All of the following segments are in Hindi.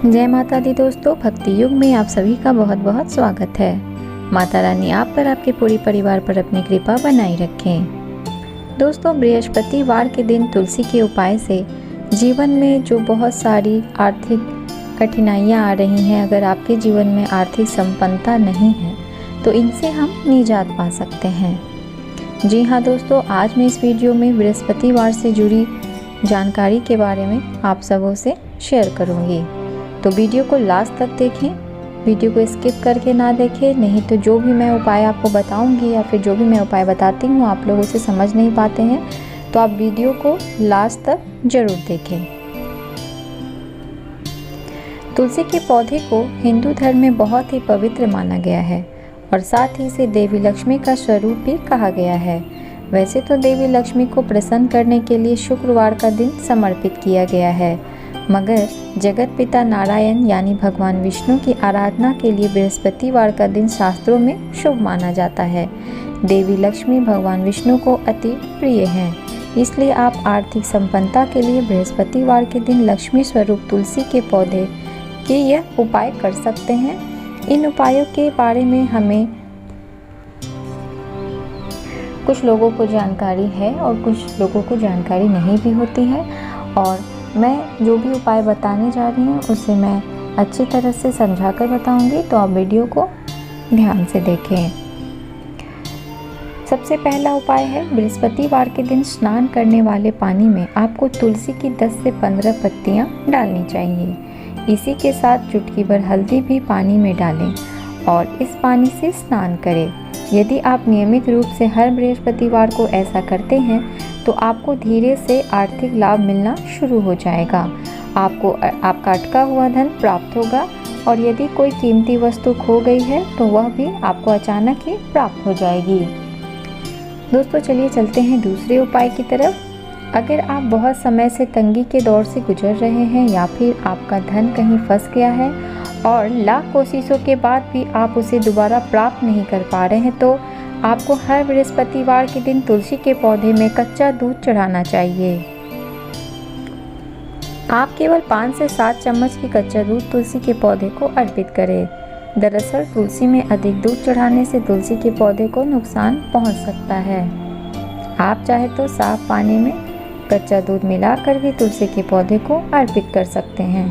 जय माता दी दोस्तों, भक्ति युग में आप सभी का बहुत बहुत स्वागत है। माता रानी आप पर, आपके पूरे परिवार पर अपनी कृपा बनाई रखें। दोस्तों, बृहस्पतिवार के दिन तुलसी के उपाय से जीवन में जो बहुत सारी आर्थिक कठिनाइयाँ आ रही हैं, अगर आपके जीवन में आर्थिक संपन्नता नहीं है तो इनसे हम निजात पा सकते हैं। जी हाँ दोस्तों, आज मैं इस वीडियो में बृहस्पतिवार से जुड़ी जानकारी के बारे में आप सबों से शेयर करूँगी, तो वीडियो को लास्ट तक देखें। वीडियो को स्किप करके ना देखें, नहीं तो जो भी मैं उपाय आपको बताऊंगी या फिर जो भी मैं उपाय बताती हूँ आप लोग उसे समझ नहीं पाते हैं, तो आप वीडियो को लास्ट तक जरूर देखें। तुलसी के पौधे को हिंदू धर्म में बहुत ही पवित्र माना गया है और साथ ही इसे देवी लक्ष्मी का स्वरूप भी कहा गया है। वैसे तो देवी लक्ष्मी को प्रसन्न करने के लिए शुक्रवार का दिन समर्पित किया गया है, मगर जगत पिता नारायण यानी भगवान विष्णु की आराधना के लिए बृहस्पतिवार का दिन शास्त्रों में शुभ माना जाता है। देवी लक्ष्मी भगवान विष्णु को अति प्रिय हैं, इसलिए आप आर्थिक संपन्नता के लिए बृहस्पतिवार के दिन लक्ष्मी स्वरूप तुलसी के पौधे के यह उपाय कर सकते हैं। इन उपायों के बारे में हमें कुछ लोगों को जानकारी है और कुछ लोगों को जानकारी नहीं भी होती है, और मैं जो भी उपाय बताने जा रही हूँ उसे मैं अच्छी तरह से समझा कर बताऊँगी, तो आप वीडियो को ध्यान से देखें। सबसे पहला उपाय है, बृहस्पतिवार के दिन स्नान करने वाले पानी में आपको तुलसी की 10 से 15 पत्तियाँ डालनी चाहिए। इसी के साथ चुटकी भर हल्दी भी पानी में डालें और इस पानी से स्नान करें। यदि आप नियमित रूप से हर बृहस्पतिवार को ऐसा करते हैं तो आपको धीरे से आर्थिक लाभ मिलना शुरू हो जाएगा। आपको आपका अटका हुआ धन प्राप्त होगा और यदि कोई कीमती वस्तु खो गई है तो वह भी आपको अचानक ही प्राप्त हो जाएगी। दोस्तों, चलिए चलते हैं दूसरे उपाय की तरफ। अगर आप बहुत समय से तंगी के दौर से गुजर रहे हैं या फिर आपका धन कहीं फंस गया है और लाख कोशिशों के बाद भी आप उसे दोबारा प्राप्त नहीं कर पा रहे हैं, तो आपको हर बृहस्पतिवार के दिन तुलसी के पौधे में कच्चा दूध चढ़ाना चाहिए। आप केवल 5 से 7 चम्मच की कच्चा दूध तुलसी के पौधे को अर्पित करें। दरअसल तुलसी में अधिक दूध चढ़ाने से तुलसी के पौधे को नुकसान पहुंच सकता है। आप चाहे तो साफ पानी में कच्चा दूध मिलाकर भी तुलसी के पौधे को अर्पित कर सकते हैं।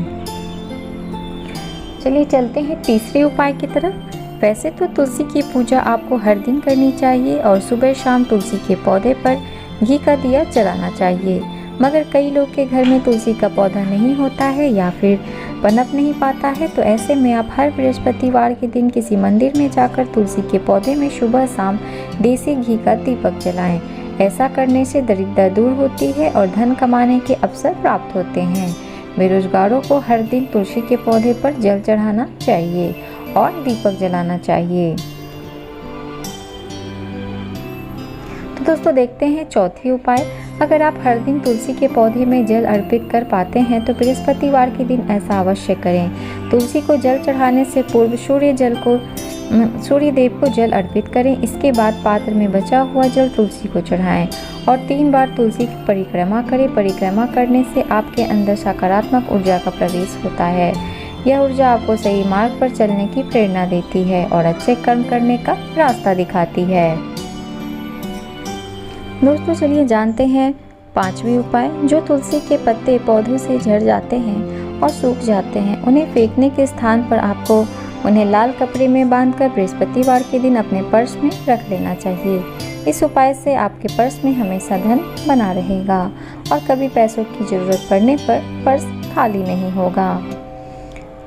चलिए चलते हैं तीसरे उपाय की तरफ। वैसे तो तुलसी की पूजा आपको हर दिन करनी चाहिए और सुबह शाम तुलसी के पौधे पर घी का दिया जलाना चाहिए, मगर कई लोग के घर में तुलसी का पौधा नहीं होता है या फिर पनप नहीं पाता है, तो ऐसे में आप हर बृहस्पतिवार के दिन किसी मंदिर में जाकर तुलसी के पौधे में सुबह शाम देसी घी का दीपक जलाएं। ऐसा करने से दरिद्रता दूर होती है और धन कमाने के अवसर प्राप्त होते हैं। बेरोजगारों को हर दिन तुलसी के पौधे पर जल चढ़ाना चाहिए और दीपक जलाना चाहिए। तो दोस्तों, देखते हैं चौथी उपाय। अगर आप हर दिन तुलसी के पौधे में जल अर्पित कर पाते हैं तो बृहस्पतिवार के दिन ऐसा अवश्य करें। तुलसी को जल चढ़ाने से पूर्व सूर्य देव को जल अर्पित करें। इसके बाद पात्र में बचा हुआ जल तुलसी को चढ़ाएं और 3 बार तुलसी की परिक्रमा करें। परिक्रमा करने से आपके अंदर सकारात्मक ऊर्जा का प्रवेश होता है। यह ऊर्जा आपको सही मार्ग पर चलने की प्रेरणा देती है और अच्छे कर्म करने का रास्ता दिखाती है। दोस्तों, चलिए जानते हैं 5वीं उपाय। जो तुलसी के पत्ते पौधों से झड़ जाते हैं और सूख जाते हैं, उन्हें फेंकने के स्थान पर आपको उन्हें लाल कपड़े में बांधकर बृहस्पतिवार के दिन अपने पर्स में रख लेना चाहिए। इस उपाय से आपके पर्स में हमेशा धन बना रहेगा और कभी पैसों की जरूरत पड़ने पर पर्स खाली नहीं होगा।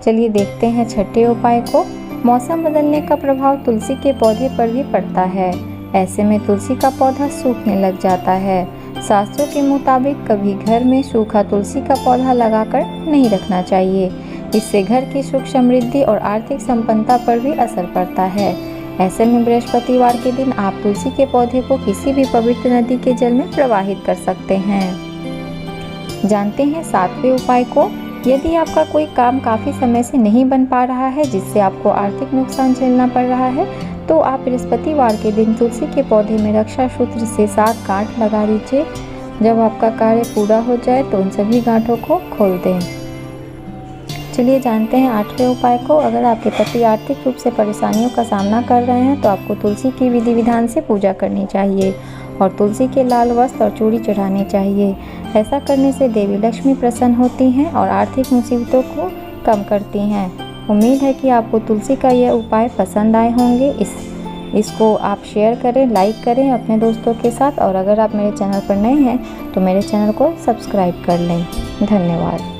चलिए देखते हैं छठे उपाय को। मौसम बदलने का प्रभाव तुलसी के पौधे पर भी पड़ता है। ऐसे में तुलसी का पौधा सूखने लग जाता है। शास्त्रों के मुताबिक कभी घर में सूखा तुलसी का पौधा लगाकर नहीं रखना चाहिए। इससे घर की सुख समृद्धि और आर्थिक संपन्नता पर भी असर पड़ता है। ऐसे में बृहस्पतिवार के दिन आप तुलसी के पौधे को किसी भी पवित्र नदी के जल में प्रवाहित कर सकते हैं। जानते हैं 7वें उपाय को। यदि आपका कोई काम काफ़ी समय से नहीं बन पा रहा है, जिससे आपको आर्थिक नुकसान झेलना पड़ रहा है, तो आप बृहस्पतिवार के दिन तुलसी के पौधे में रक्षा सूत्र से 7 गांठ लगा दीजिए। जब आपका कार्य पूरा हो जाए तो उन सभी गांठों को खोल दें। चलिए जानते हैं 8वें उपाय को। अगर आपके पति आर्थिक रूप से परेशानियों का सामना कर रहे हैं तो आपको तुलसी की विधि विधान से पूजा करनी चाहिए और तुलसी के लाल वस्त्र और चूड़ी चढ़ानी चाहिए। ऐसा करने से देवी लक्ष्मी प्रसन्न होती हैं और आर्थिक मुसीबतों को कम करती हैं। उम्मीद है कि आपको तुलसी का यह उपाय पसंद आए होंगे। इसको आप शेयर करें, लाइक करें अपने दोस्तों के साथ और अगर आप मेरे चैनल पर नए हैं तो मेरे चैनल को सब्सक्राइब कर लें। धन्यवाद।